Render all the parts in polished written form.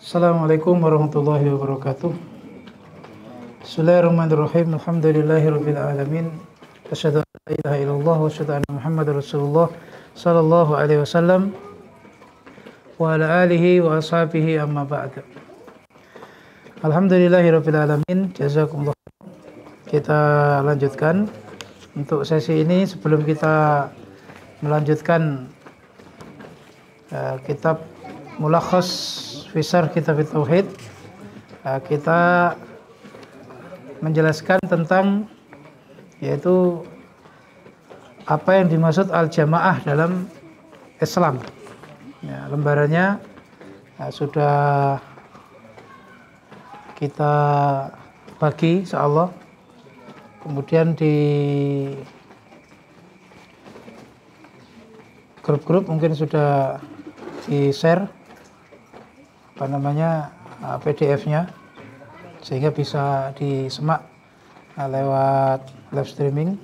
Assalamualaikum warahmatullahi wabarakatuh. Bismillahirrahmanirrahim. Alhamdulillahirabbil alamin. Asyhadu an la ilaha illallah wa asyhadu anna Muhammadar Rasulullah sallallahu alaihi wasallam wa ala alihi wa ashabihi amma ba'd. Alhamdulillahirabbil alamin. Jazakumullah. Kita lanjutkan untuk sesi ini. Sebelum kita melanjutkan kitab Mulakhas Fisar Kitab Tauhid, kita menjelaskan tentang yaitu apa yang dimaksud al-jamaah dalam Islam. Ya, lembarannya sudah kita bagi insyaallah. Kemudian di grup-grup mungkin sudah di-share PDF-nya sehingga bisa disimak lewat live streaming.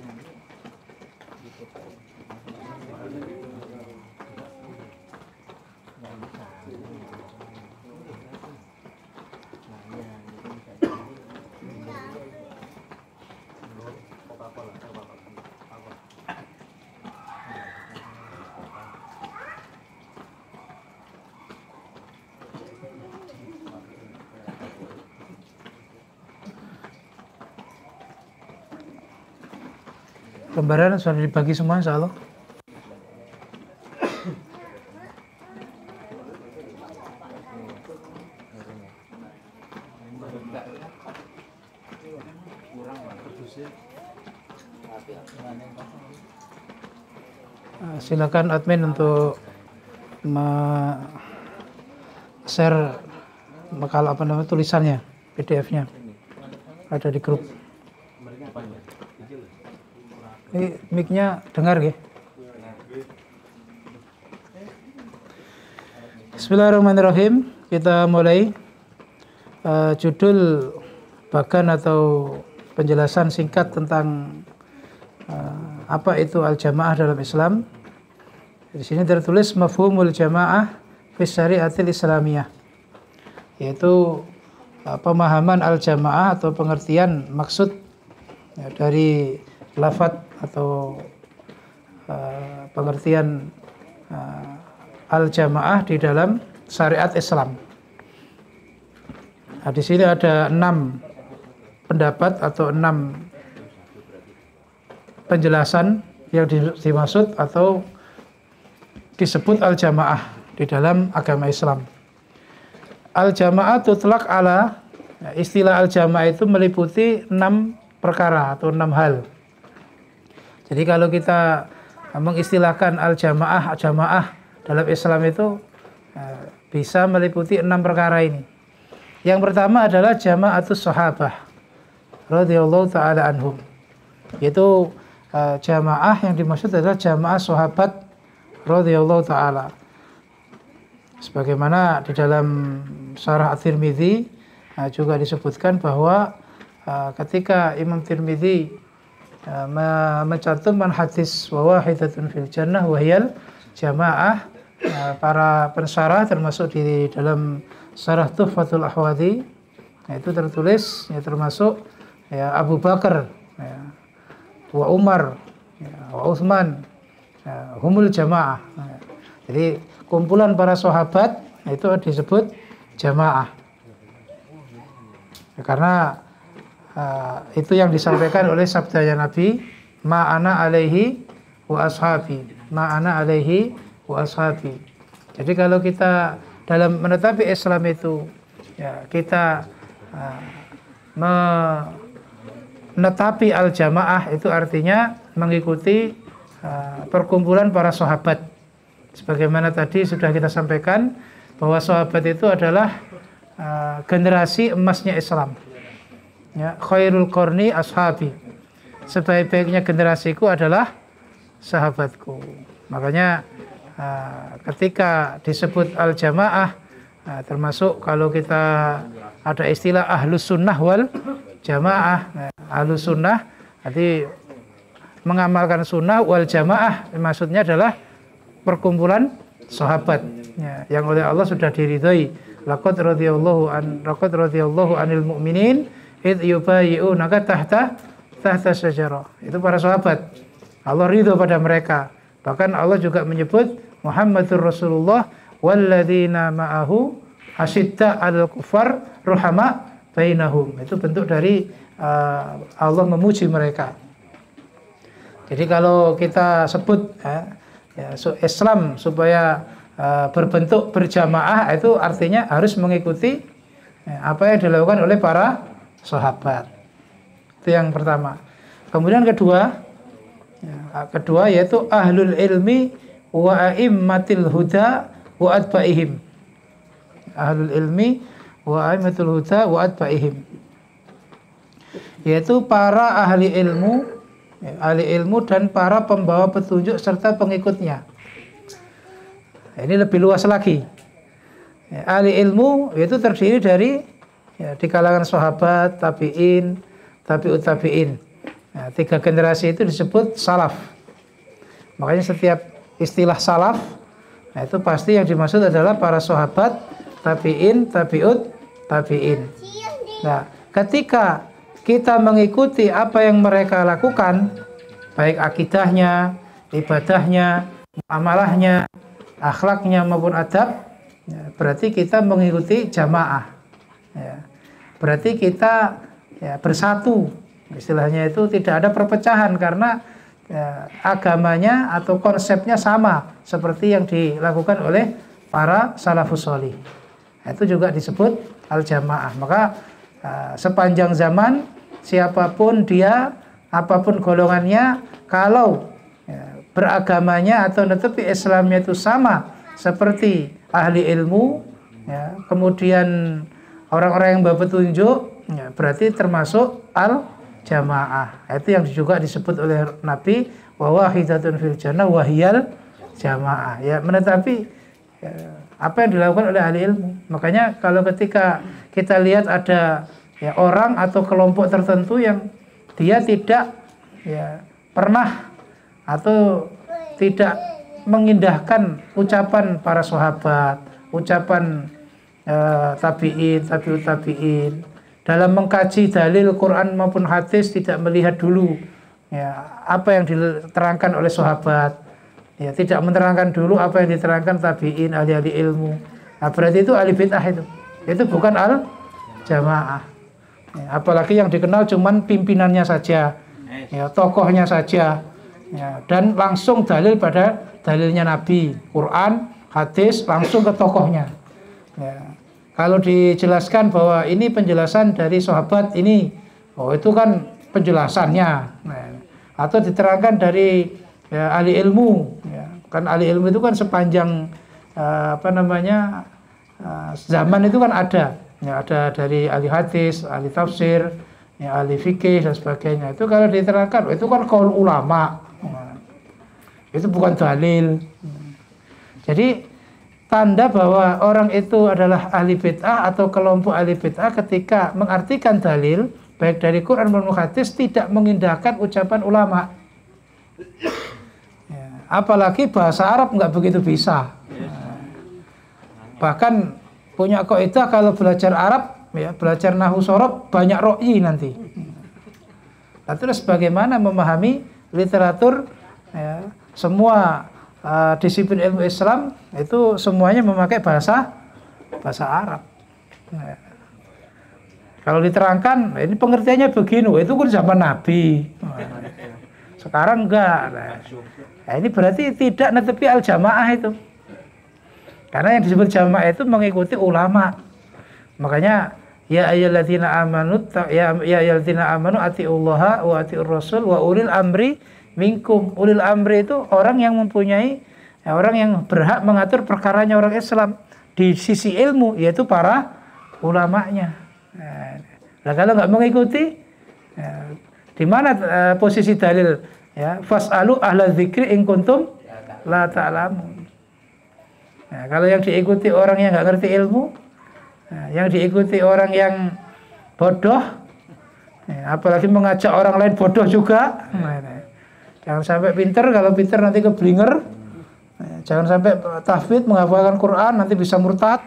Lembaran sudah dibagi semua insyaallah. Silakan admin untuk share makalah tulisannya, PDF-nya ada di grup. Ini mic-nya dengar ya? Bismillahirrahmanirrahim. Kita mulai judul bagan atau penjelasan singkat tentang apa itu al-jamaah dalam Islam. Di sini tertulis mafhumul jamaah fi syariatil islamiyah, yaitu pemahaman al-jamaah atau pengertian maksud dari lafadz atau pengertian al-jamaah di dalam syariat Islam. Nah, di sini ada 6 pendapat atau 6 penjelasan yang dimaksud atau disebut al-jamaah di dalam agama Islam. Al-jamaah tutlaq ala, istilah al-jamaah itu meliputi 6 perkara atau 6 hal. Jadi kalau kita mengistilahkan al-jamaah, jamaah dalam Islam itu bisa meliputi 6 perkara ini. Yang pertama adalah jama'atus sahabah radhiyallahu ta'ala anhum. Yaitu jamaah yang dimaksud adalah jamaah sahabat radhiyallahu ta'ala. Sebagaimana di dalam Syarah At-Tirmidzi juga disebutkan bahwa ketika Imam Tirmidzi mencantumkan hadis wa wahidatun fil jannah wa hiyal jamaah, para pensyarah termasuk di dalam Syarah Tuhfatul Ahwadhi itu tertulis termasuk Abu Bakar wa Umar wa Utsman humul jamaah. Jadi kumpulan para sahabat itu disebut jamaah. Karena itu yang disampaikan oleh sabdanya Nabi, ma'ana alaihi wa ashabi, ma'ana alaihi wa ashabi. Jadi kalau kita dalam menetapi Islam itu kita menetapi al-jamaah itu artinya mengikuti perkumpulan para sahabat. Sebagaimana tadi sudah kita sampaikan bahwa sahabat itu adalah generasi emasnya Islam. Khairul qarni ashabi, sebaik-baiknya generasiku adalah sahabatku. Makanya ketika disebut al-jamaah, termasuk kalau kita ada istilah ahlus sunnah wal jamaah. Ahlus sunnah arti mengamalkan sunnah, wal jamaah maksudnya adalah perkumpulan sahabat yang oleh Allah sudah diridhoi laqad radhiyallahu anil mu'minin id yubayyi'unaka tahta syajarah. Itu para sahabat. Allah ridho pada mereka. Bahkan Allah juga menyebut Muhammadur Rasulullah walladzina ma'ahu asyidda 'alal kuffar ruhama bainahum. Itu bentuk dari Allah memuji mereka. Jadi kalau kita sebut Islam supaya berbentuk berjamaah, itu artinya harus mengikuti apa yang dilakukan oleh para sahabat. Itu yang pertama. Kemudian kedua yaitu ahlul ilmi wa a'immatil huda wa atba'ihim. Ahlul ilmi wa a'immatul huda wa atba'ihim, yaitu para ahli ilmu dan para pembawa petunjuk serta pengikutnya. Ini lebih luas lagi. Ahli ilmu itu terdiri dari di kalangan sahabat, tabi'in, tabi'ut tabi'in. Nah, 3 generasi itu disebut salaf. Makanya setiap istilah salaf, nah itu pasti yang dimaksud adalah para sahabat, tabi'in, tabi'ut tabi'in. Nah, ketika kita mengikuti apa yang mereka lakukan, baik akidahnya, ibadahnya, amalahnya, akhlaknya maupun adab, berarti kita mengikuti jamaah. Berarti kita bersatu. Istilahnya itu tidak ada perpecahan karena agamanya atau konsepnya sama seperti yang dilakukan oleh para salafus sholih. Itu juga disebut al-jamaah. Maka sepanjang zaman siapapun dia, apapun golongannya, kalau beragamanya atau netepi Islamnya itu sama seperti ahli ilmu, kemudian orang-orang yang berpetunjuk, berarti termasuk al-jamaah. Itu yang juga disebut oleh Nabi wa wahidatun fil jannah wa hiyal jamaah. Menetapi apa yang dilakukan oleh ahli ilmu. Makanya kalau ketika kita lihat ada orang atau kelompok tertentu yang dia tidak pernah atau tidak mengindahkan ucapan para sahabat, ucapan tabi'in, tabi'ut tabi'in, dalam mengkaji dalil Quran maupun hadis tidak melihat dulu apa yang diterangkan oleh sahabat, tidak menerangkan dulu apa yang diterangkan tabi'in, ahli-ahli ilmu. Nah, berarti itu ahli bid'ah itu bukan al-jamaah. Apalagi yang dikenal cuman pimpinannya saja, tokohnya saja, dan langsung dalil pada dalilnya Nabi, Quran, hadis, langsung ke tokohnya. Kalau dijelaskan bahwa ini penjelasan dari sahabat ini, itu kan penjelasannya. Atau diterangkan dari ahli ilmu, kan ahli ilmu itu kan sepanjang zaman itu kan ada. Ada dari ahli hadis, ahli tafsir, ahli fikih dan sebagainya. Itu kalau diterangkan, itu kan qaul ulama. Itu bukan dalil. Jadi tanda bahwa orang itu adalah ahli bid'ah atau kelompok ahli bid'ah ketika mengartikan dalil baik dari Quran maupun hadis tidak mengindahkan ucapan ulama. Apalagi bahasa Arab nggak begitu bisa. Bahkan punya kaidah kalau belajar Arab, belajar nahwu shorof banyak ro'yi nanti. Nah, terus bagaimana memahami literatur, semua disiplin ilmu Islam itu semuanya memakai bahasa Arab. Kalau diterangkan, ini pengertiannya begini, itu kan zaman Nabi. Sekarang enggak. Nah, ini berarti tidak netepi al-jamaah itu. Karena yang disebut jamaah itu mengikuti ulama. Makanya ya ayyuhalladzina amanu atiullaha wa atiur rasul wa ulil amri minkum. Ulil amri itu orang yang mempunyai, orang yang berhak mengatur perkaranya orang Islam di sisi ilmu, yaitu para ulamanya. Nah, kalau nggak mengikuti, di mana posisi dalil? Fas'alu ahla dzikri in kuntum la ta'lamun. Nah, kalau yang diikuti orang yang nggak ngerti ilmu, yang diikuti orang yang bodoh, apalagi mengajak orang lain bodoh juga. Jangan sampai pinter, kalau pinter nanti keblinger. Jangan sampai tahfidz menghafalkan Quran nanti bisa murtad.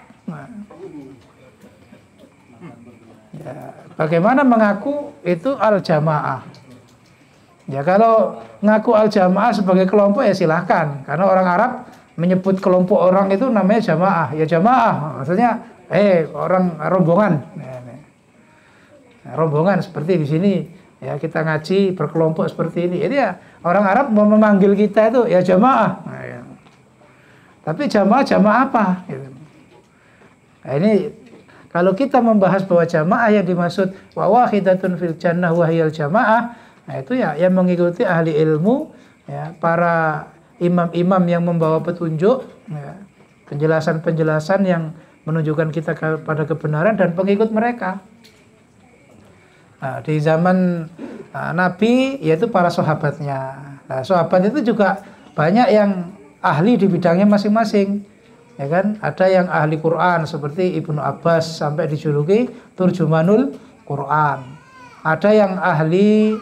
Bagaimana mengaku itu al-jamaah? Ya kalau ngaku al-jamaah sebagai kelompok ya silahkan. Karena orang Arab menyebut kelompok orang itu namanya jamaah. Ya jamaah, maksudnya orang rombongan. Rombongan seperti di sini. Ya kita ngaji berkelompok seperti ini. Jadi ya orang Arab mau memanggil kita itu ya jamaah. Tapi jamaah apa? Gitu. Nah, ini kalau kita membahas bahwa jamaah yang dimaksud wa wahidatun fil jannah wa hiyal jamaah, nah itu ya yang mengikuti ahli ilmu, ya, para imam-imam yang membawa petunjuk, ya, penjelasan-penjelasan yang menunjukkan kita kepada kebenaran dan pengikut mereka. Nah, di zaman Nabi yaitu para sahabatnya. Nah, sahabat itu juga banyak yang ahli di bidangnya masing-masing. Ya kan, ada yang ahli Quran seperti Ibnu Abbas sampai dijuluki Turjumanul Quran. Ada yang ahli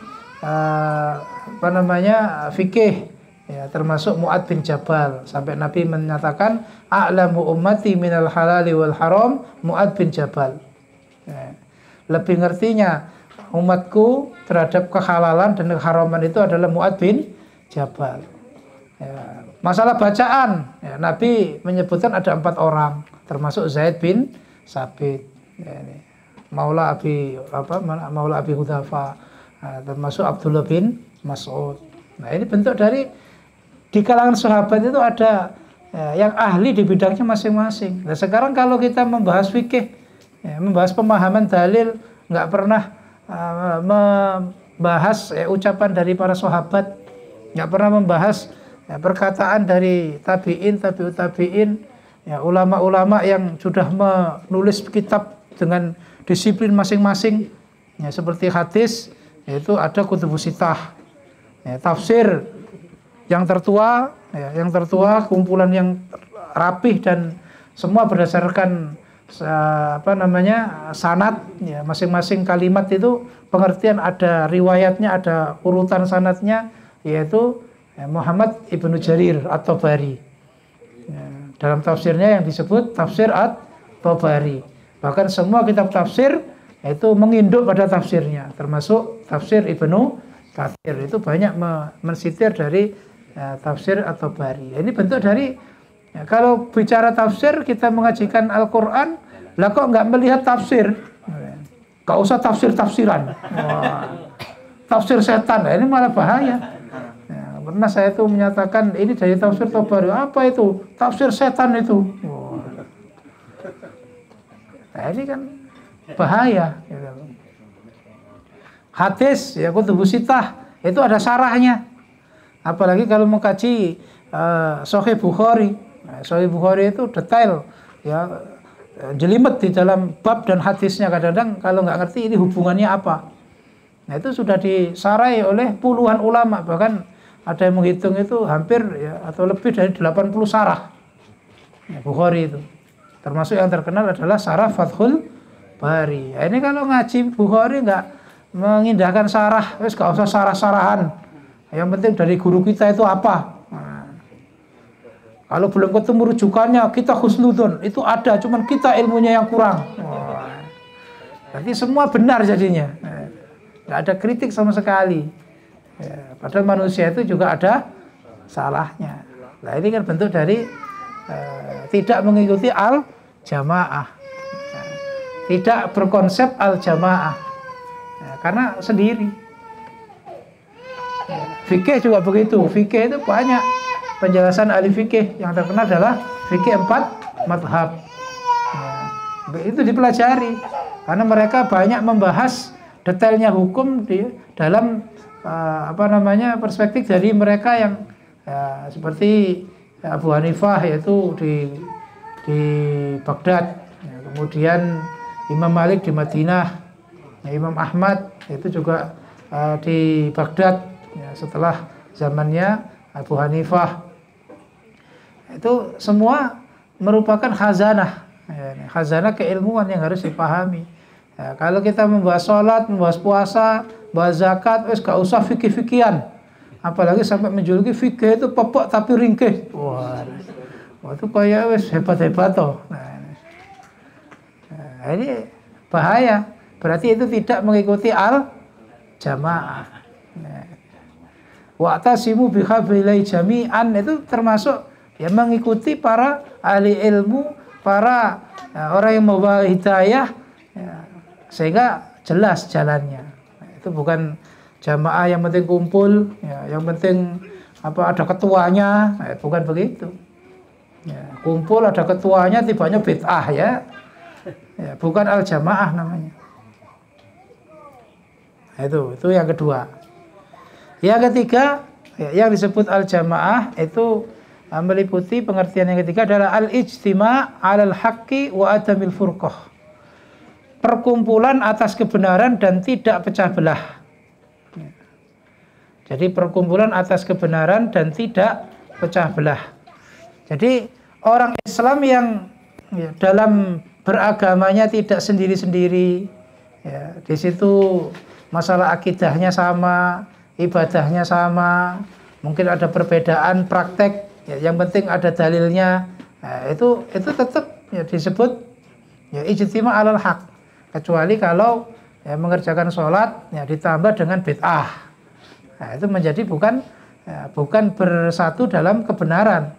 fikih, ya, termasuk Mu'ad bin Jabal sampai Nabi menyatakan a'lamu ummati minal halali wal haram Mu'ad bin Jabal. Ya, lebih ngertinya umatku terhadap kehalalan dan keharaman itu adalah Mu'ad bin Jabal. Ya, masalah bacaan, ya, Nabi menyebutkan ada 4 orang, termasuk Zaid bin Sabit, ya, ini, Maula Abi Hudzafa, termasuk Abdullah bin Mas'ud. Nah ini bentuk dari di kalangan sahabat itu ada yang ahli di bidangnya masing-masing. Nah sekarang kalau kita membahas fikih, ya, membahas pemahaman dalil, nggak pernah membahas ucapan dari para sahabat, nggak pernah membahas perkataan dari tabi'in, tabi'ut tabi'in, ya, ulama-ulama yang sudah menulis kitab dengan disiplin masing-masing, ya, seperti hadis, yaitu ada kutubus sittah, ya, tafsir yang tertua, ya, kumpulan yang rapih dan semua berdasarkan sanad, ya, masing-masing kalimat itu pengertian, ada riwayatnya, ada urutan sanadnya, yaitu Muhammad Ibnu Jarir At-Tabari, ya, dalam tafsirnya yang disebut tafsir At-Tabari. Bahkan semua kitab tafsir itu menginduk pada tafsirnya, termasuk tafsir Ibnu Katsir itu banyak mensitir dari tafsir At-Tabari. Ini bentuk dari, ya, kalau bicara tafsir kita mengajikan Al-Quran, lah kok nggak melihat tafsir, nggak usah tafsiran, tafsir setan, ini malah bahaya. Pernah saya itu menyatakan ini dari tafsir Tabari, apa itu? Tafsir setan itu. Nah ini kan bahaya. Hadis, ya, kutubus sittah itu ada syarahnya. Apalagi kalau mengkaji Sahih Bukhari. Sahih Bukhari itu detail, ya, jelimet di dalam bab dan hadisnya. Kadang-kadang kalau nggak ngerti ini hubungannya apa. Nah itu sudah disarai oleh puluhan ulama, bahkan ada yang menghitung itu hampir, ya, atau lebih dari 80 syarah, ya, Bukhari itu. Termasuk yang terkenal adalah syarah Fathul Bari. Ya, ini kalau ngaji Bukhari nggak mengindahkan syarah, wis nggak usah syarah-syarahan. Yang penting dari guru kita itu apa. Nah, kalau belum ketemu rujukannya, kita husnudon, itu ada, cuman kita ilmunya yang kurang. Nanti semua benar jadinya. Nggak ada kritik sama sekali. Ya, padahal manusia itu juga ada salahnya. Nah ini kan bentuk dari tidak mengikuti al-jamaah, tidak berkonsep al-jamaah, ya, karena sendiri. Ya, fikih juga begitu. Fikih itu banyak penjelasan ahli fikih, yang terkenal adalah fikih 4 madhab. Ya, itu dipelajari karena mereka banyak membahas detailnya hukum di dalam perspektif dari mereka yang, ya, seperti Abu Hanifah yaitu di Baghdad, ya, kemudian Imam Malik di Madinah, ya, Imam Ahmad itu juga di Baghdad, ya, setelah zamannya Abu Hanifah. Itu semua merupakan khazanah, ya, khazanah keilmuan yang harus dipahami. Ya, kalau kita membahas sholat, membahas puasa, bahas zakat, wes gak usah fikih-fikihan. Apalagi sampai menjuluki fikih itu pokok tapi ringkih. Wah itu kayak wes hebat-hebat toh. Nah, ini bahaya. berarti itu tidak mengikuti al-jamaah. Wa'tasimu bihablillahi jami'an itu termasuk ya mengikuti para ahli ilmu, para orang yang membawa hidayah ya, sehingga jelas jalannya. Itu bukan jamaah yang penting kumpul, ya, yang penting ada ketuanya, bukan begitu. Ya, kumpul ada ketuanya tibanya bid'ah ya, bukan al-jamaah namanya. Itu yang kedua. Yang ketiga, yang disebut al-jamaah itu meliputi pengertian yang ketiga adalah al-ijtima' 'alal haqqi wa adamil furqah. Perkumpulan atas kebenaran dan tidak pecah belah. Jadi perkumpulan atas kebenaran dan tidak pecah belah. Jadi orang Islam yang dalam beragamanya tidak sendiri-sendiri, ya, di situ masalah akidahnya sama, ibadahnya sama, mungkin ada perbedaan praktek, ya, yang penting ada dalilnya. Nah, itu tetap ya disebut ya ijtima' 'alal haq, kecuali kalau ya, mengerjakan sholat ya ditambah dengan bid'ah. Nah, itu menjadi bukan bersatu dalam kebenaran.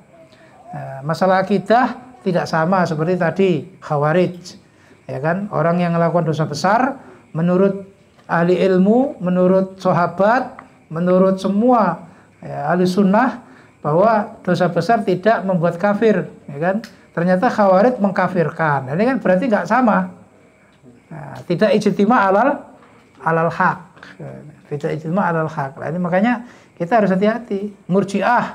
Nah, masalah akidah tidak sama seperti tadi Khawarij, ya kan, orang yang melakukan dosa besar menurut ahli ilmu, menurut sahabat, menurut semua ya, ahli sunnah bahwa dosa besar tidak membuat kafir, ya kan? Ternyata Khawarij mengkafirkan. Ini kan berarti nggak sama. Nah, tidak ijtima' 'alal haq. Tidak ijtima' 'alal haq. Nah, ini makanya kita harus hati-hati. Murji'ah,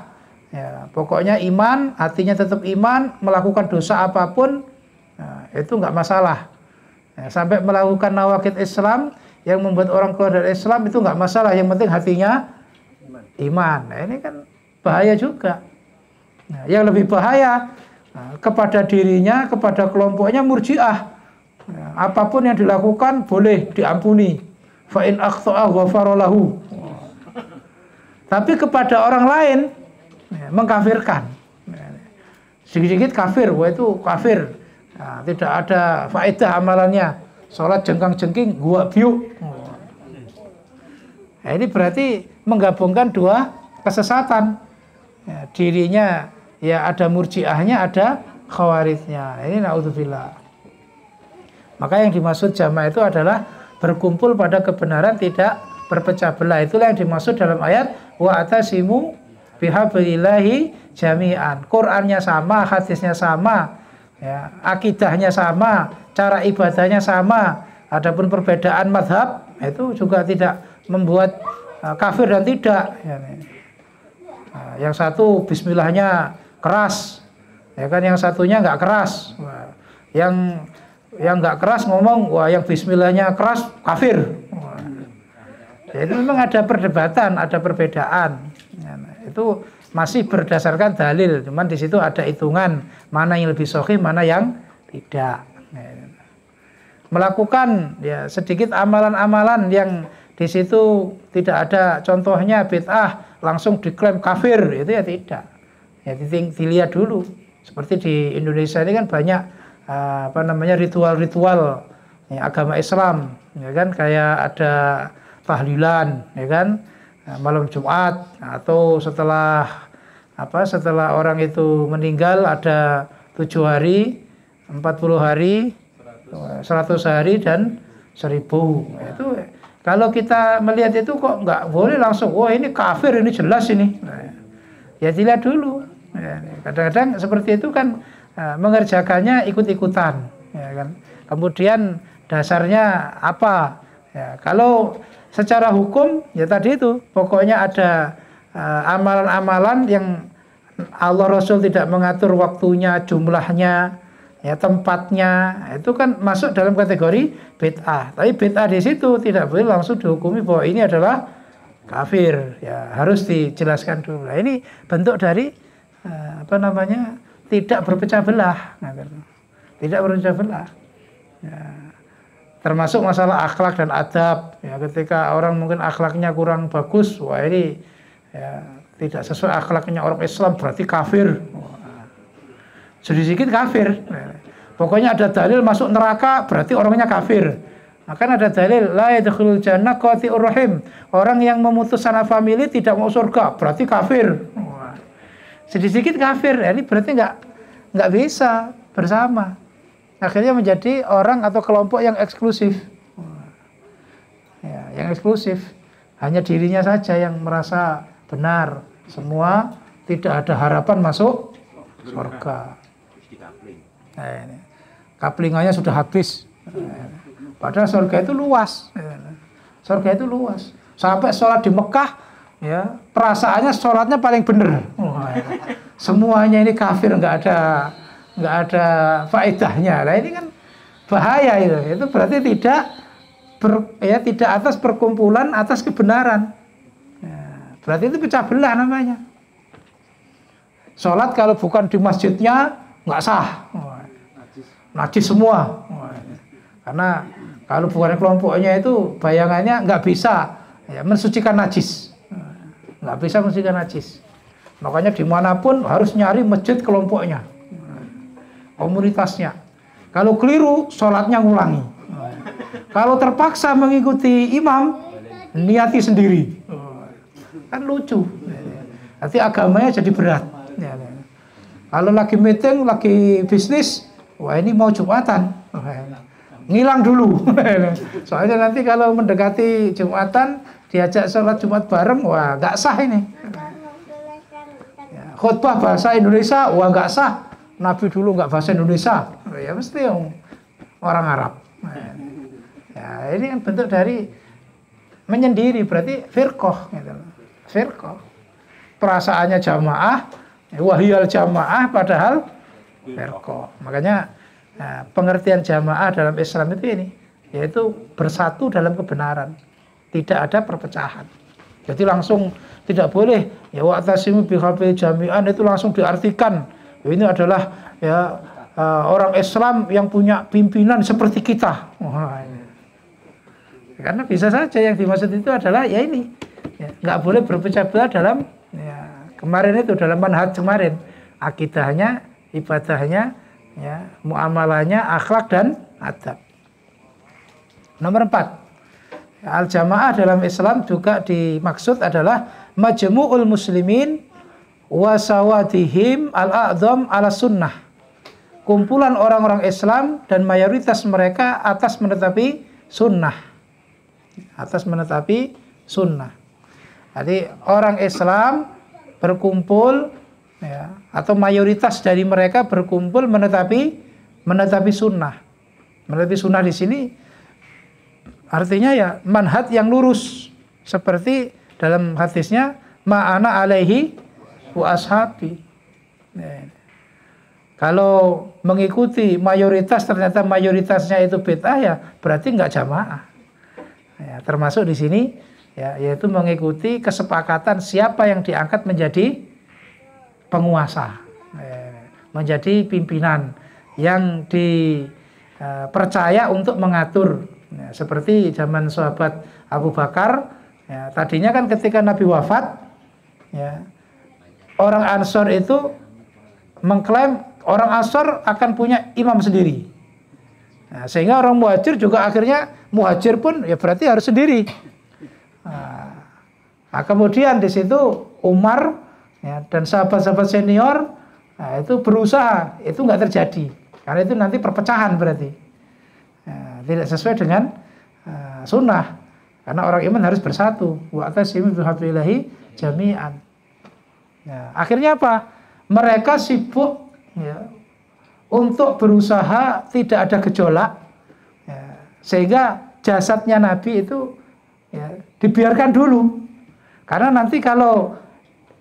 ya, pokoknya iman, hatinya tetap iman, melakukan dosa apapun, nah, itu nggak masalah. Ya, sampai melakukan nawaqid Islam yang membuat orang keluar dari Islam itu nggak masalah, yang penting hatinya iman. Nah, ini kan bahaya juga. Nah, yang lebih bahaya kepada dirinya, kepada kelompoknya Murji'ah. Nah, apapun yang dilakukan boleh diampuni. Fa in akhta'a ghafara lahu. Tapi kepada orang lain ya, mengkafirkan. Sedikit-sedikit kafir, wah itu kafir. Nah, tidak ada faedah amalannya. Sholat jengkang-jengking, gua biuk. Nah, ini berarti menggabungkan dua kesesatan. Ya, dirinya ya ada murjiahnya, ada khawarijnya. Ini naudzubillah. Maka yang dimaksud jamaah itu adalah berkumpul pada kebenaran, tidak berpecah belah. Itulah yang dimaksud dalam ayat wa'tasimu bihablillahi jami'an. Qurannya sama, hadisnya sama, ya, akidahnya sama, cara ibadahnya sama. Adapun perbedaan mazhab itu juga tidak membuat kafir dan tidak. Nah, yang satu bismillahnya keras, ya kan, yang satunya nggak keras. Yang nggak keras ngomong, wah yang bismillahnya keras kafir. Jadi memang ada perdebatan, ada perbedaan. Nah, itu masih berdasarkan dalil, cuman di situ ada hitungan mana yang lebih sahih, mana yang tidak. Melakukan ya sedikit amalan-amalan yang di situ tidak ada contohnya bid'ah langsung diklaim kafir, itu ya tidak. Ya dilihat dulu. Seperti di Indonesia ini kan banyak ritual-ritual ya, agama Islam, ya kan, kayak ada tahlilan, ya kan, malam Jumat atau setelah orang itu meninggal ada 7 hari, 40 hari, 100 hari dan 1000. Itu kalau kita melihat itu kok nggak boleh langsung, wah ini kafir, ini jelas ini. Nah, ya dilihat dulu. Kadang-kadang seperti itu kan mengerjakannya ikut-ikutan, ya kan. Kemudian dasarnya apa? Ya, kalau secara hukum ya tadi itu pokoknya ada amalan-amalan yang Allah Rasul tidak mengatur waktunya, jumlahnya, ya tempatnya, itu kan masuk dalam kategori bid'ah. Tapi bid'ah di situ tidak boleh langsung dihukumi bahwa ini adalah kafir. Ya harus dijelaskan dulu. Nah, ini bentuk dari tidak berpecah belah, tidak berpecah belah. Ya, termasuk masalah akhlak dan adab. Ya, ketika orang mungkin akhlaknya kurang bagus, wah ini ya, tidak sesuai akhlaknya orang Islam, berarti kafir. Sedikit kafir. Pokoknya ada dalil masuk neraka, berarti orangnya kafir. Maka ada dalil la yadkhulul jannah qati'ur rahim. Orang yang memutus sanak famili tidak mau surga, berarti kafir. Sedikit kafir, ini berarti nggak bisa bersama. Akhirnya menjadi orang atau kelompok yang eksklusif. Ya, yang eksklusif. Hanya dirinya saja yang merasa benar. Semua tidak ada harapan masuk surga. Nah, ini. Kaplingannya sudah habis. Padahal surga itu luas. Surga itu luas. Sampai sholat di Mekah, ya perasaannya sholatnya paling benar. Semuanya ini kafir, nggak ada faedahnya. Nah ini kan bahaya itu. Itu berarti tidak atas perkumpulan, atas kebenaran. Ya, berarti itu pecah belah namanya. Sholat kalau bukan di masjidnya nggak sah. Najis semua. Karena kalau bukan kelompoknya itu bayangannya nggak bisa ya, mensucikan najis. Nggak bisa mensucikan najis. Makanya dimanapun harus nyari masjid kelompoknya, komunitasnya. Kalau keliru, sholatnya ngulangi. Kalau terpaksa mengikuti imam, niati sendiri. Kan lucu. Nanti agamanya jadi berat. Kalau lagi meeting, lagi bisnis, wah ini mau Jumatan, ngilang dulu. Soalnya nanti kalau mendekati Jumatan, diajak sholat Jumat bareng, wah nggak sah ini. Khutbah bahasa Indonesia, wah nggak sah. Nabi dulu nggak bahasa Indonesia, ya mesti orang Arab. Ya, ini kan bentuk dari menyendiri, berarti firqah, gitu. Firqah. Perasaannya jamaah, wahiyal jamaah, padahal firqah. Makanya pengertian jamaah dalam Islam itu ini, yaitu bersatu dalam kebenaran, tidak ada perpecahan. Jadi langsung tidak boleh ya wa'tasimu bihablil jami'an itu langsung diartikan ini adalah ya orang Islam yang punya pimpinan seperti kita. Karena bisa saja yang dimaksud itu adalah ya ini ya, nggak boleh berpecah belah dalam ya, kemarin itu dalam manhaj kemarin, akidahnya, ibadahnya, ya, muamalahnya, akhlak dan adab. Nomor 4, al-jamaah dalam Islam juga dimaksud adalah majmu'ul muslimin wa sawadihim al-a'dham ala sunnah. Kumpulan orang-orang Islam dan mayoritas mereka atas menetapi sunnah. Atas menetapi sunnah. Jadi orang Islam berkumpul ya, atau mayoritas dari mereka berkumpul menetapi sunnah. Menetapi sunnah di sini artinya ya manhaj yang lurus, seperti dalam hadisnya ma'ana alaihi wa ashabi. Kalau mengikuti mayoritas ternyata mayoritasnya itu bid'ah ya berarti nggak jamaah. Ya, termasuk di sini ya, yaitu mengikuti kesepakatan siapa yang diangkat menjadi penguasa, menjadi pimpinan yang dipercaya untuk mengatur. Ya, seperti zaman sahabat Abu Bakar, ya, tadinya kan ketika Nabi wafat, ya, orang Ansor itu mengklaim orang Ansor akan punya imam sendiri. Nah, sehingga orang Muhajir juga akhirnya Muhajir pun ya berarti harus sendiri. Nah, kemudian di situ Umar ya, dan sahabat-sahabat senior itu berusaha itu nggak terjadi karena itu nanti perpecahan berarti. Tidak sesuai dengan sunnah, karena orang iman harus bersatu. Wa'tasimu bihablillahi jami'an. Ya, akhirnya apa? Mereka sibuk ya, untuk berusaha tidak ada gejolak, ya, sehingga jasadnya Nabi itu ya, dibiarkan dulu. Karena nanti kalau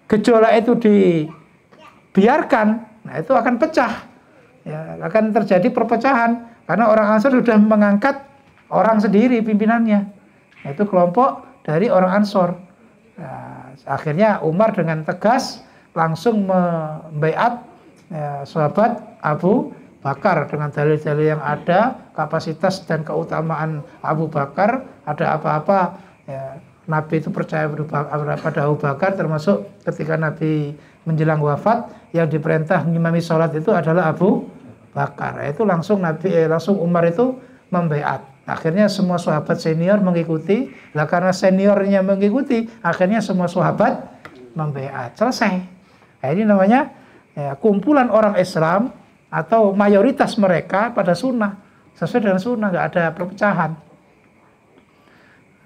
gejolak itu dibiarkan, nah itu akan pecah, ya, akan terjadi perpecahan. Karena orang Ansor sudah mengangkat orang sendiri pimpinannya, yaitu kelompok dari orang Ansor. Nah, akhirnya Umar dengan tegas langsung membaiat ya, sahabat Abu Bakar dengan dalil-dalil yang ada, kapasitas dan keutamaan Abu Bakar. Ada apa-apa ya, Nabi itu percaya pada Abu Bakar, termasuk ketika Nabi menjelang wafat yang diperintah mengimami sholat itu adalah Abu Bakar. Itu langsung Umar itu membaiat Akhirnya semua sahabat senior mengikuti. Lah karena seniornya mengikuti, akhirnya semua sahabat membaiat. Selesai. Nah, ini namanya ya, kumpulan orang Islam atau mayoritas mereka pada sunnah. Sesuai dengan sunnah, nggak ada perpecahan.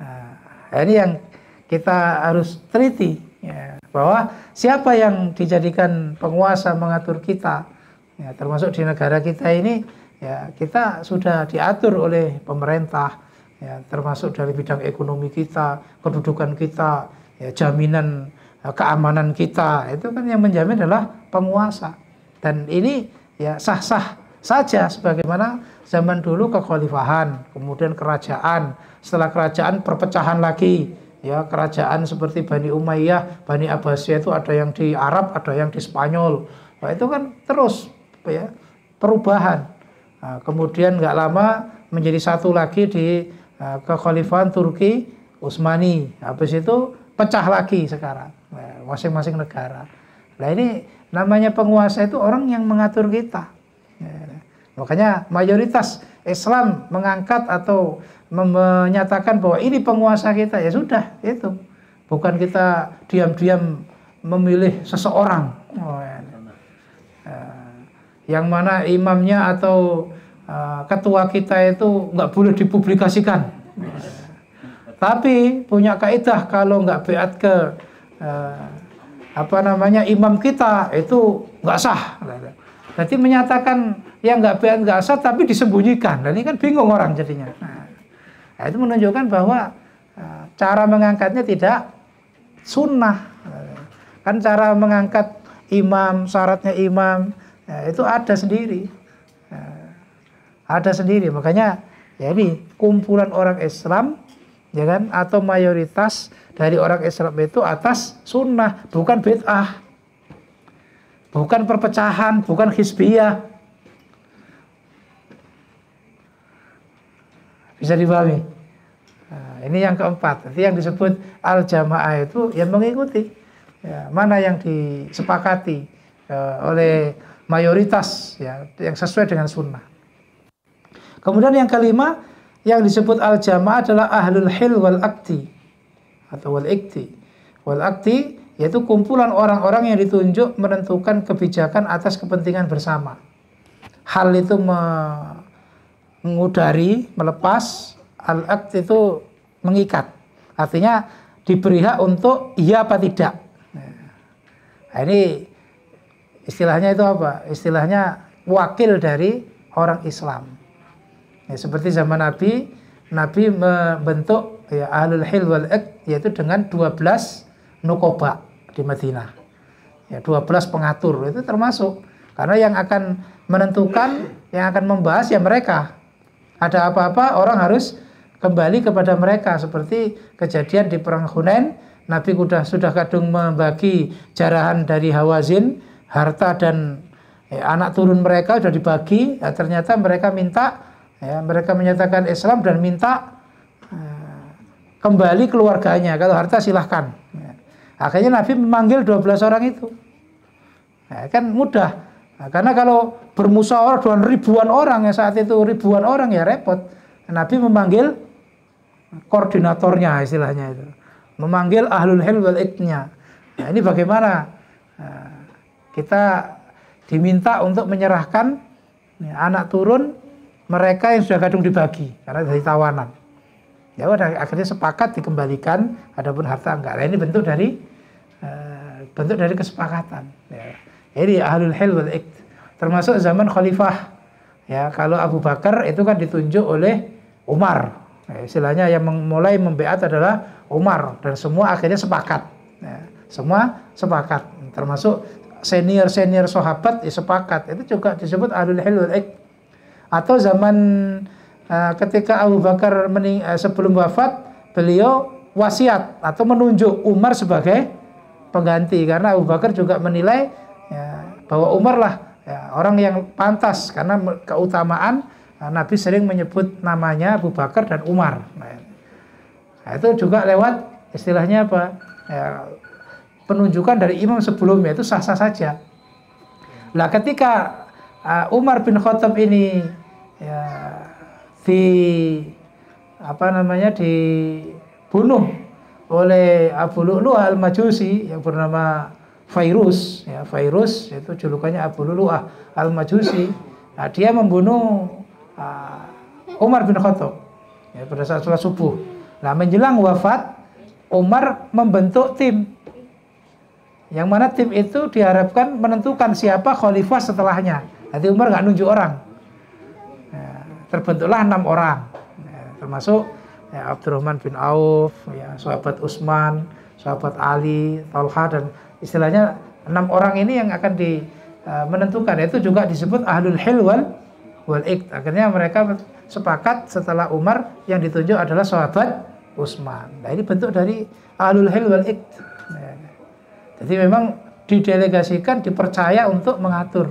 Nah, ini yang kita harus teliti. Ya, bahwa siapa yang dijadikan penguasa mengatur kita, ya, termasuk di negara kita ini, ya kita sudah diatur oleh pemerintah, ya, termasuk dari bidang ekonomi kita, kedudukan kita, ya, jaminan keamanan kita, itu kan yang menjamin adalah penguasa. Dan ini ya sah-sah saja sebagaimana zaman dulu kekhalifahan, kemudian kerajaan, setelah kerajaan perpecahan lagi. Ya, kerajaan seperti Bani Umayyah, Bani Abbasiyah itu ada yang di Arab, ada yang di Spanyol. Nah, itu kan terus ya, perubahan. Nah, kemudian nggak lama menjadi satu lagi di kekhalifahan Turki Utsmani. Habis itu pecah lagi sekarang, masing-masing negara. Nah, ini namanya penguasa itu orang yang mengatur kita. Ya, makanya mayoritas Islam mengangkat atau menyatakan bahwa ini penguasa kita, ya sudah, itu bukan kita diam-diam memilih seseorang yang mana imamnya atau ketua kita itu nggak boleh dipublikasikan, tapi punya kaidah kalau nggak beat ke imam kita itu nggak sah. Jadi menyatakan yang nggak beat nggak sah tapi disembunyikan, dan ini kan bingung orang jadinya. Nah, itu menunjukkan bahwa cara mengangkatnya tidak sunnah. Kan cara mengangkat imam, syaratnya imam, ya, itu ada sendiri. Ada sendiri. Makanya ya ini kumpulan orang Islam, ya kan, atau mayoritas dari orang Islam itu atas sunnah, bukan bid'ah. Bukan perpecahan, bukan hizbiyah. Bisa dipahami? Nah, ini yang keempat. Jadi yang disebut al-jamaah itu yang mengikuti, ya, mana yang disepakati oleh mayoritas, ya, yang sesuai dengan sunnah. Kemudian yang kelima yang disebut al-jamaah adalah ahlul hil wal akti atau wal ikti. Wal akti yaitu kumpulan orang-orang yang ditunjuk menentukan kebijakan atas kepentingan bersama. Hal itu mengudari, melepas, al-aqd itu mengikat. Artinya diberi hak untuk iya apa tidak. Nah, ini istilahnya itu apa? Istilahnya wakil dari orang Islam. Ya, seperti zaman Nabi membentuk ya, ahlul hil wal aqd, yaitu dengan 12 nukoba di Madinah. Ya, 12 pengatur itu termasuk. Karena yang akan menentukan, yang akan membahas ya mereka. Ada apa-apa orang harus kembali kepada mereka, seperti kejadian di perang Hunain. Nabi sudah kadung membagi jarahan dari Hawazin, harta dan anak turun mereka sudah dibagi. Ya, ternyata mereka minta, ya, mereka menyatakan Islam dan minta kembali keluarganya. Kalau harta silahkan. Ya. Akhirnya Nabi memanggil 12 orang itu. Ya, kan mudah. Nah, karena kalau bermusyawarah dengan ribuan orang, ya saat itu ribuan orang ya repot. Nabi memanggil koordinatornya, istilahnya itu, memanggil ahlul hil wal iqnya. Nah, ini bagaimana kita diminta untuk menyerahkan ya, anak turun mereka yang sudah kadung dibagi karena dari tawanan. Ya udah, akhirnya sepakat dikembalikan, adapun harta enggak. Nah, ini bentuk dari kesepakatan. Ya. Jadi ahlul hil wal iqd, termasuk zaman khalifah. Ya, kalau Abu Bakar itu kan ditunjuk oleh Umar. Ya, istilahnya yang mulai membeat adalah Umar, dan semua akhirnya sepakat. Ya, semua sepakat, termasuk senior sahabat ya sepakat. Itu juga disebut ahlul hil wal iqd. Atau zaman ketika Abu Bakar sebelum wafat, beliau wasiat atau menunjuk Umar sebagai pengganti, karena Abu Bakar juga menilai ya, bahwa Umar lah ya, orang yang pantas, karena keutamaan Nabi sering menyebut namanya Abu Bakar dan Umar. Nah, itu juga lewat istilahnya apa? Ya, penunjukan dari imam sebelumnya itu sah-sah saja. Nah, ketika Umar bin Khattab ini ya, dibunuh oleh Abu Lu'lu'ah al-Majusi yang bernama Fairuz, ya, Fairuz itu julukannya Abu Lu'lu'ah al-Majusi. Nah, dia membunuh Umar bin Khattab ya, pada saat sholat subuh. Nah, menjelang wafat, Umar membentuk tim, yang mana tim itu diharapkan menentukan siapa khalifah setelahnya. Nanti Umar nggak nunjuk orang. Ya, terbentuklah 6 orang, ya, termasuk ya, Abdurrahman bin Auf, ya, sahabat Utsman, sahabat Ali, Talha, dan istilahnya 6 orang ini yang akan menentukan. Itu juga disebut ahlul hil wal iqd. Akhirnya mereka sepakat setelah Umar yang ditunjuk adalah sahabat Utsman. Nah, ini bentuk dari ahlul hil wal iqd. Nah, jadi memang didelegasikan, dipercaya untuk mengatur.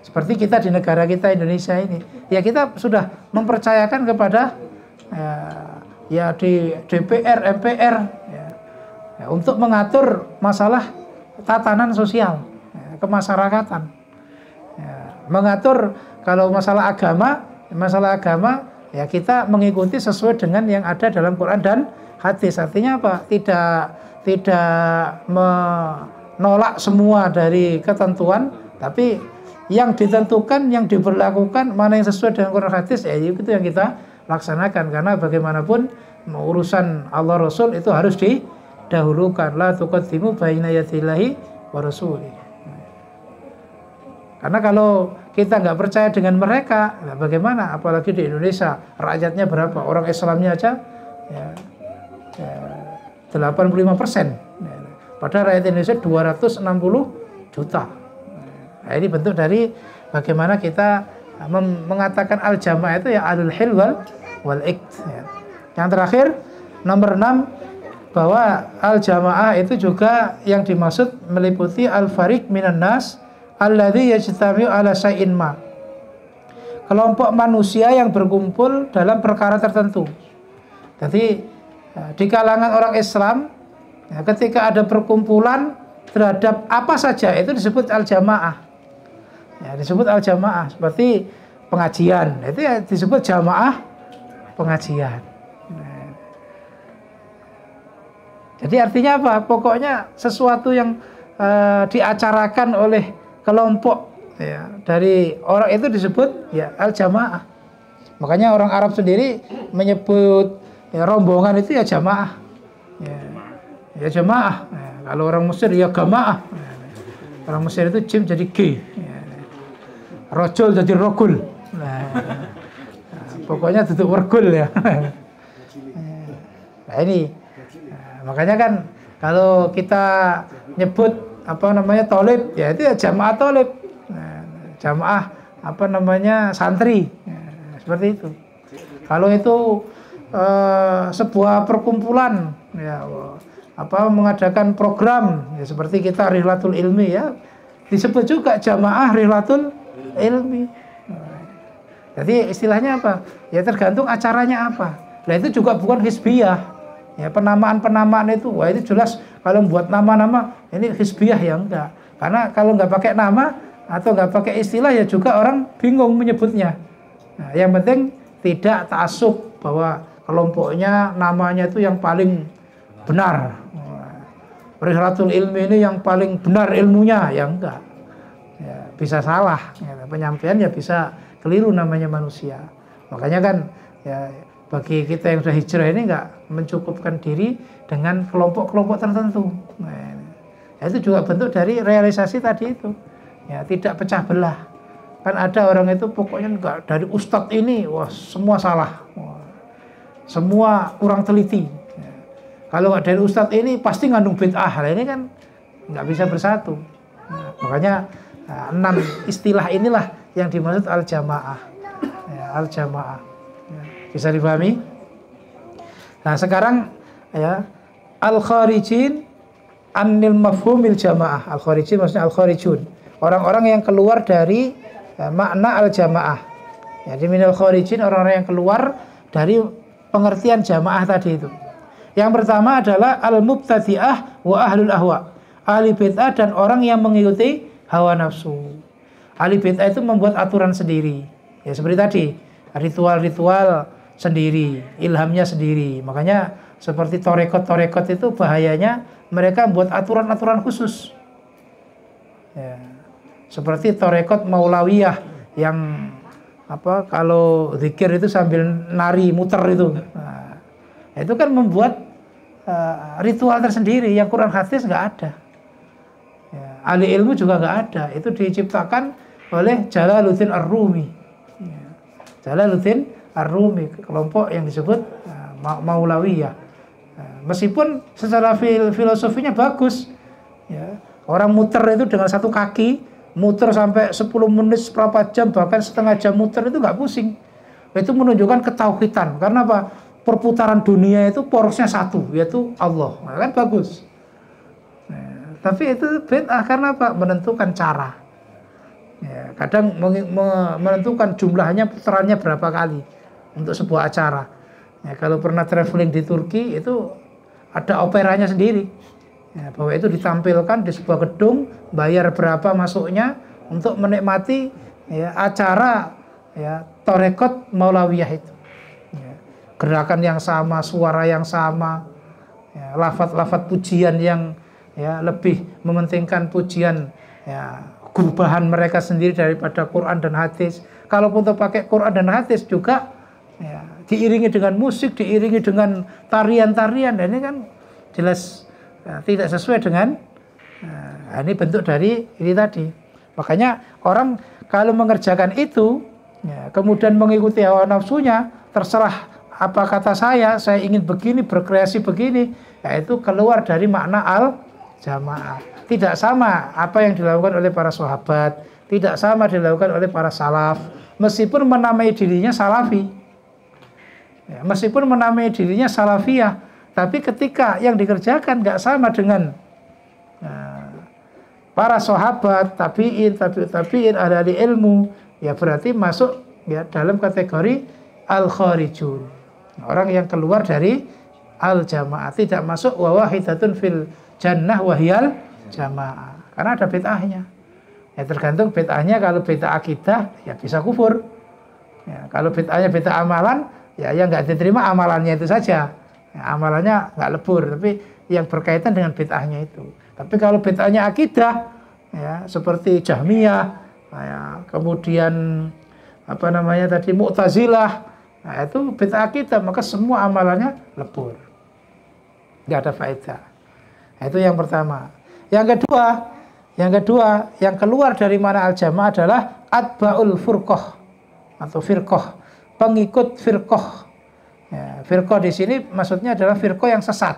Seperti kita di negara kita Indonesia ini, ya kita sudah mempercayakan kepada ya di DPR, MPR ya, untuk mengatur masalah tatanan sosial, ya, kemasyarakatan, ya, mengatur kalau masalah agama ya kita mengikuti sesuai dengan yang ada dalam Quran dan hadis. Artinya apa? Tidak menolak semua dari ketentuan, tapi yang ditentukan, yang diberlakukan, mana yang sesuai dengan Quran hadis, ya itu yang kita laksanakan. Karena bagaimanapun urusan Allah Rasul itu harus didahulukan. La tuqaddimu baina yadillahi wa rasulih. Karena kalau kita nggak percaya dengan mereka, nah bagaimana? Apalagi di Indonesia, rakyatnya berapa? Orang Islamnya aja ya 85%. Ya, padahal rakyat Indonesia 260 juta. Nah, ini bentuk dari bagaimana kita mengatakan al-jamaah itu ya alul hil wal iqd. Ya. Yang terakhir, nomor 6, bahwa al-jamaah itu juga yang dimaksud meliputi al-fariq minan nas alladzi yajtami'u ala syai'in ma. Kelompok manusia yang berkumpul dalam perkara tertentu. Jadi di kalangan orang Islam, ya, ketika ada perkumpulan terhadap apa saja itu disebut al-jamaah. Ya, disebut al-jamaah. Seperti pengajian, itu ya disebut jamaah pengajian. Nah, jadi artinya apa? Pokoknya sesuatu yang diacarakan oleh kelompok ya, dari orang itu disebut ya al-jamaah. Makanya orang Arab sendiri menyebut ya, rombongan itu ya jamaah. Ya jamaah. Ya, kalau orang Mesir ya gamaah. Ya, orang Mesir itu jim jadi G. Ya, rojul jadi rogul. Nah, pokoknya tutup wergul ya. Nah ini, makanya kan kalau kita nyebut tolib, ya itu ya jamaah tolib, jamaah santri, seperti itu. Kalau itu sebuah perkumpulan, ya mengadakan program, ya seperti kita Rihlatul Ilmi, ya disebut juga jamaah Rihlatul Ilmi. Jadi istilahnya apa? Ya tergantung acaranya apa. Nah itu juga bukan hizbiyah. Ya penamaan itu, wah itu jelas kalau buat nama-nama ini hizbiyah ya enggak. Karena kalau nggak pakai nama atau nggak pakai istilah ya juga orang bingung menyebutnya. Nah, yang penting tidak ta'assub bahwa kelompoknya namanya itu yang paling benar. Rihlatul Ilmi ini yang paling benar ilmunya ya enggak. Ya, bisa salah. Ya, penyampaian ya bisa keliru, namanya manusia. Makanya kan ya bagi kita yang sudah hijrah ini nggak mencukupkan diri dengan kelompok-kelompok tertentu. Nah, itu juga bentuk dari realisasi tadi itu. Ya, tidak pecah belah. Kan ada orang itu pokoknya enggak, dari ustadz ini wah semua salah. Wah, semua kurang teliti. Ya. Kalau nggak dari ustadz ini pasti ngandung bid'ah. Nah, ini kan nggak bisa bersatu. Nah, makanya 6 istilah inilah yang dimaksud al-jamaah. Ya, al-jamaah. Ya, bisa dipahami? Nah, sekarang ya al-kharijin anil mafhumil jamaah. Al-kharijin maksudnya al-kharijun. Orang-orang yang keluar dari makna al-jamaah. Jadi minal kharijin, orang-orang yang keluar dari pengertian jamaah tadi itu. Yang pertama adalah al-mubtadi'ah wa ahlul ahwa. Ahli bid'ah dan orang yang mengikuti hawa nafsu. Ahli bid'ah itu membuat aturan sendiri. Ya seperti tadi, ritual-ritual sendiri, ilhamnya sendiri. Makanya seperti torekot itu bahayanya mereka buat aturan-aturan khusus. Ya. Seperti torekot Maulawiyah yang kalau zikir itu sambil nari muter itu. Nah, itu kan membuat ritual tersendiri yang Quran hadis nggak ada. Ya, ahli ilmu juga nggak ada. Itu diciptakan oleh Jalaluddin Ar-Rumi. Ya, Jalaluddin Ar-Rumi, kelompok yang disebut Maulawiyah. Meskipun secara filosofinya bagus, ya, orang muter itu dengan satu kaki, muter sampai 10 menit, berapa jam, bahkan setengah jam muter itu nggak pusing. Itu menunjukkan ketauhidan. Karena apa? Perputaran dunia itu porosnya satu, yaitu Allah. Nah, kan bagus. Nah, tapi itu bid'ah karena apa? Menentukan cara. Ya, kadang menentukan jumlahnya, putarannya berapa kali untuk sebuah acara. Ya, kalau pernah traveling di Turki itu ada operanya sendiri. Ya, bahwa itu ditampilkan di sebuah gedung, bayar berapa masuknya untuk menikmati ya, acara ya, torekot Maulawiyah itu. Ya, gerakan yang sama, suara yang sama, ya, lafaz-lafaz pujian yang ya, lebih mementingkan pujian ya, gubahan mereka sendiri daripada Quran dan hadis. Kalaupun pakai Quran dan hadis juga ya, diiringi dengan musik, diiringi dengan tarian-tarian, dan ini kan jelas ya, tidak sesuai dengan ini bentuk dari ini tadi. Makanya orang kalau mengerjakan itu ya, kemudian mengikuti hawa nafsunya, terserah apa kata saya ingin begini, berkreasi begini, ya itu keluar dari makna al-jamaah. Tidak sama apa yang dilakukan oleh para sahabat, tidak sama dilakukan oleh para salaf, meskipun menamai dirinya salafi. Ya, meskipun menamai dirinya salafiyah, tapi ketika yang dikerjakan nggak sama dengan para sahabat, tabi'in, ahli ilmu, ya berarti masuk ya dalam kategori al-kharijun. Orang yang keluar dari al-jamaah, tidak masuk wa wahidatun fil jannah wahiyal jamaah. Karena ada bid'ahnya. Ya tergantung bid'ahnya, kalau bid'ah akidah ya bisa kufur. Ya, kalau bid'ahnya bid'ah amalan, ya yang nggak diterima amalannya itu saja. Ya, amalannya nggak lebur, tapi yang berkaitan dengan bid'ahnya itu. Tapi kalau bid'ahnya akidah, ya seperti Jahmiyah, ya, kemudian Mu'tazilah, nah itu bid'ah akidah, maka semua amalannya lebur, nggak ada faedah. Nah, itu yang pertama. Yang kedua, yang keluar dari mana al-jamaah adalah atba'ul furqah atau firqah, pengikut firqah. Ya, firqah di sini maksudnya adalah firqah yang sesat.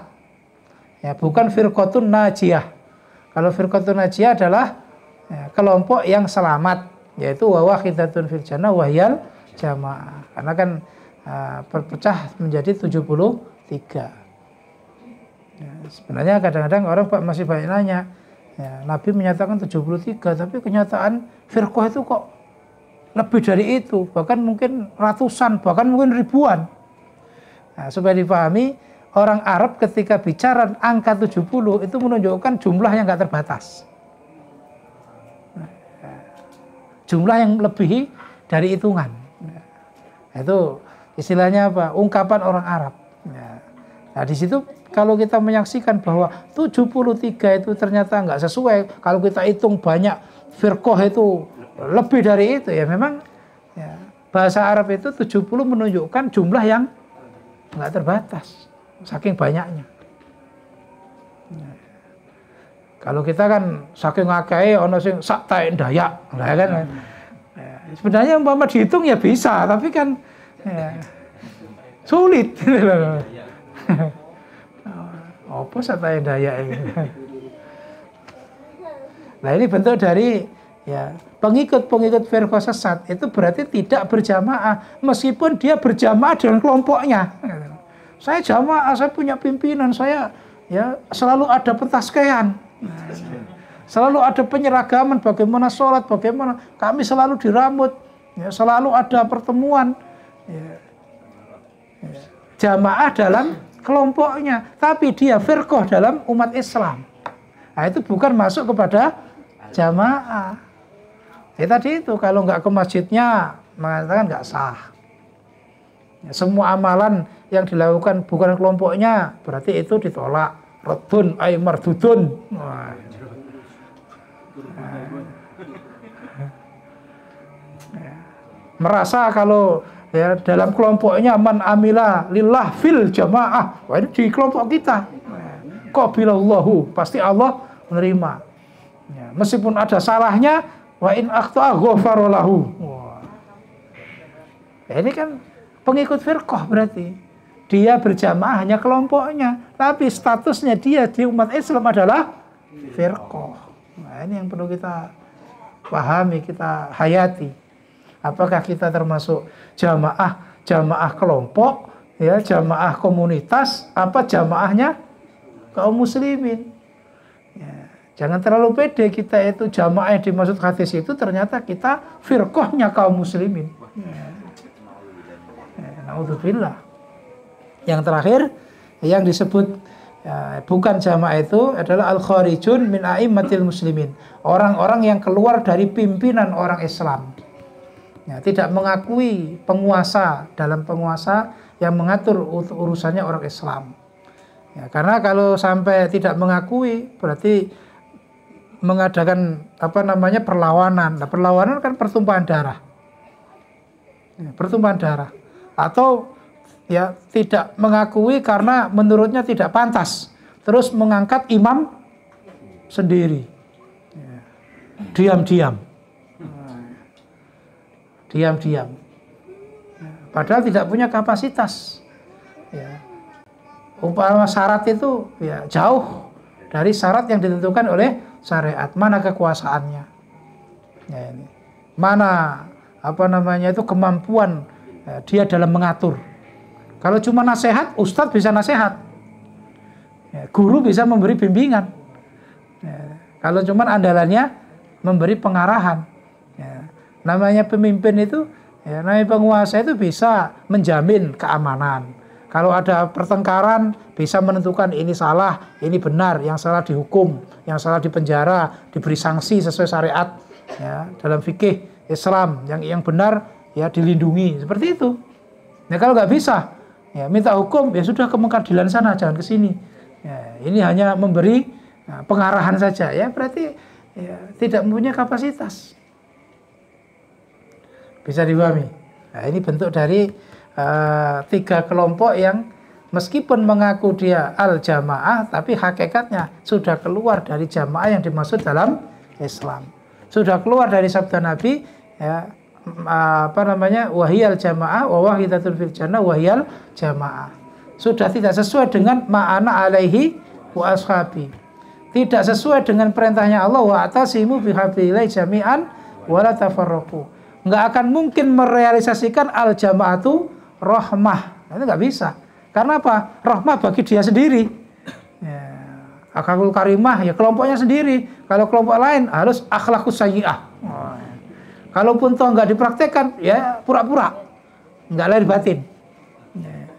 Ya, bukan firqatun najiyah. Kalau firqatun najiyah adalah ya, kelompok yang selamat, yaitu wa wahidatun fil jannah wahyal jamaah. Karena kan berpecah menjadi 73. Ya, sebenarnya kadang-kadang orang masih banyak nanya, ya, Nabi menyatakan 73, tapi kenyataan firqah itu kok lebih dari itu, bahkan mungkin ratusan, bahkan mungkin ribuan. Nah, supaya dipahami, orang Arab ketika bicara angka 70 itu menunjukkan jumlah yang nggak terbatas. Nah, jumlah yang lebih dari hitungan. Nah, itu istilahnya apa? Ungkapan orang Arab. Nah, di situ kalau kita menyaksikan bahwa 73 itu ternyata nggak sesuai, kalau kita hitung banyak firqah itu lebih dari itu, ya memang ya, bahasa Arab itu 70 menunjukkan jumlah yang nggak terbatas, saking banyaknya. Nah, kalau kita kan saking ngakai ono sing sak taek Dayak, nah, kan. Ya, sebenarnya umpama dihitung ya bisa, tapi kan ya, sulit. Apa sak taek Dayak ini? Nah, ini bentuk dari ya pengikut firqah sesat, itu berarti tidak berjamaah meskipun dia berjamaah dengan kelompoknya. Saya jamaah, saya punya pimpinan, saya ya selalu ada pentaskaian, selalu ada penyeragaman, bagaimana sholat, bagaimana kami selalu dirambut, ya, selalu ada pertemuan, ya. Ya. Jamaah dalam kelompoknya, tapi dia firqah dalam umat Islam. Nah, itu bukan masuk kepada jamaah. Ya tadi itu, kalau nggak ke masjidnya mengatakan nggak sah. Semua amalan yang dilakukan bukan kelompoknya, berarti itu ditolak. Raddun ay mardudun. Merasa kalau ya dalam kelompoknya man amila lillah fil jamaah, wah ini di kelompok kita. Qabilallahu, pasti Allah menerima. Ya, meskipun ada salahnya, wa in akhta'a ghafara lahu. Ya, ini kan pengikut firqah berarti. Dia berjamaah hanya kelompoknya, tapi statusnya dia di umat Islam adalah firqah. Nah, ini yang perlu kita pahami, kita hayati. Apakah kita termasuk jamaah kelompok, ya jamaah komunitas, apa jamaahnya kaum muslimin? Ya, jangan terlalu pede kita itu jamaah yang dimaksud hadis itu ternyata kita firqahnya kaum muslimin. Naudzubillah. Yang terakhir yang disebut ya, bukan jamaah itu adalah al-kharijun min a'immatil muslimin. Orang-orang yang keluar dari pimpinan orang Islam. Ya, tidak mengakui penguasa dalam penguasa yang mengatur urusannya orang Islam. Ya, karena kalau sampai tidak mengakui berarti mengadakan perlawanan. Nah, perlawanan kan pertumpahan darah. Ya, pertumpahan darah. Atau ya tidak mengakui karena menurutnya tidak pantas. Terus mengangkat imam sendiri. Ya, diam-diam. Diam-diam. Padahal tidak punya kapasitas. Ya. Umpama syarat itu ya jauh dari syarat yang ditentukan oleh syariat. Mana kekuasaannya? Ya, ini. Mana itu kemampuan ya, dia dalam mengatur. Kalau cuma nasihat, ustadz bisa nasihat. Ya, guru bisa memberi bimbingan. Ya, kalau cuma andalannya memberi pengarahan. Ya. Namanya pemimpin itu, ya, namanya penguasa itu bisa menjamin keamanan. Kalau ada pertengkaran, bisa menentukan ini salah, ini benar, yang salah dihukum, yang salah dipenjara, diberi sanksi sesuai syariat. Ya, dalam fikih Islam, yang benar ya dilindungi, seperti itu. Nah, kalau nggak bisa, ya minta hukum, ya sudah ke pengadilan sana, jangan ke sini. Ya, ini hanya memberi pengarahan saja, ya berarti ya, tidak mempunyai kapasitas. Bisa dipahami. Nah, ini bentuk dari 3 kelompok yang meskipun mengaku dia al-jamaah, tapi hakikatnya sudah keluar dari jamaah yang dimaksud dalam Islam. Sudah keluar dari sabda Nabi, ya, wahiyal jamaah wa wahidatul fil jannah wahiyal jamaah. Sudah tidak sesuai dengan ma'ana alaihi wa ashabi. Tidak sesuai dengan perintahnya Allah, wa atasimu bihablillah jami'an wa la tafarraqu. Nggak akan mungkin merealisasikan al-jama'atu rahmah. Itu nggak bisa. Karena apa? Rahmah bagi dia sendiri. Ya, akhlakul karimah ya kelompoknya sendiri. Kalau kelompok lain harus akhlakus sayyi'ah. Oh, ya. Kalaupun toh nggak dipraktekkan, ya pura-pura. Nggak lahir batin. Ya.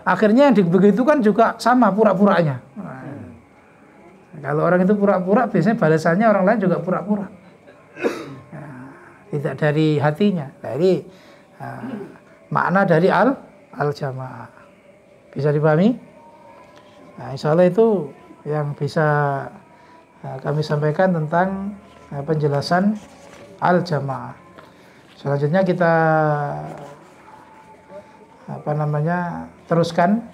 Akhirnya yang dibegitukan juga sama pura-puranya. Nah, kalau orang itu pura-pura, biasanya balasannya orang lain juga pura-pura. Tidak dari hatinya. Jadi makna dari al-jamaah. Bisa dipahami? Nah, insya Allah itu yang bisa kami sampaikan tentang penjelasan al-jamaah. Selanjutnya kita teruskan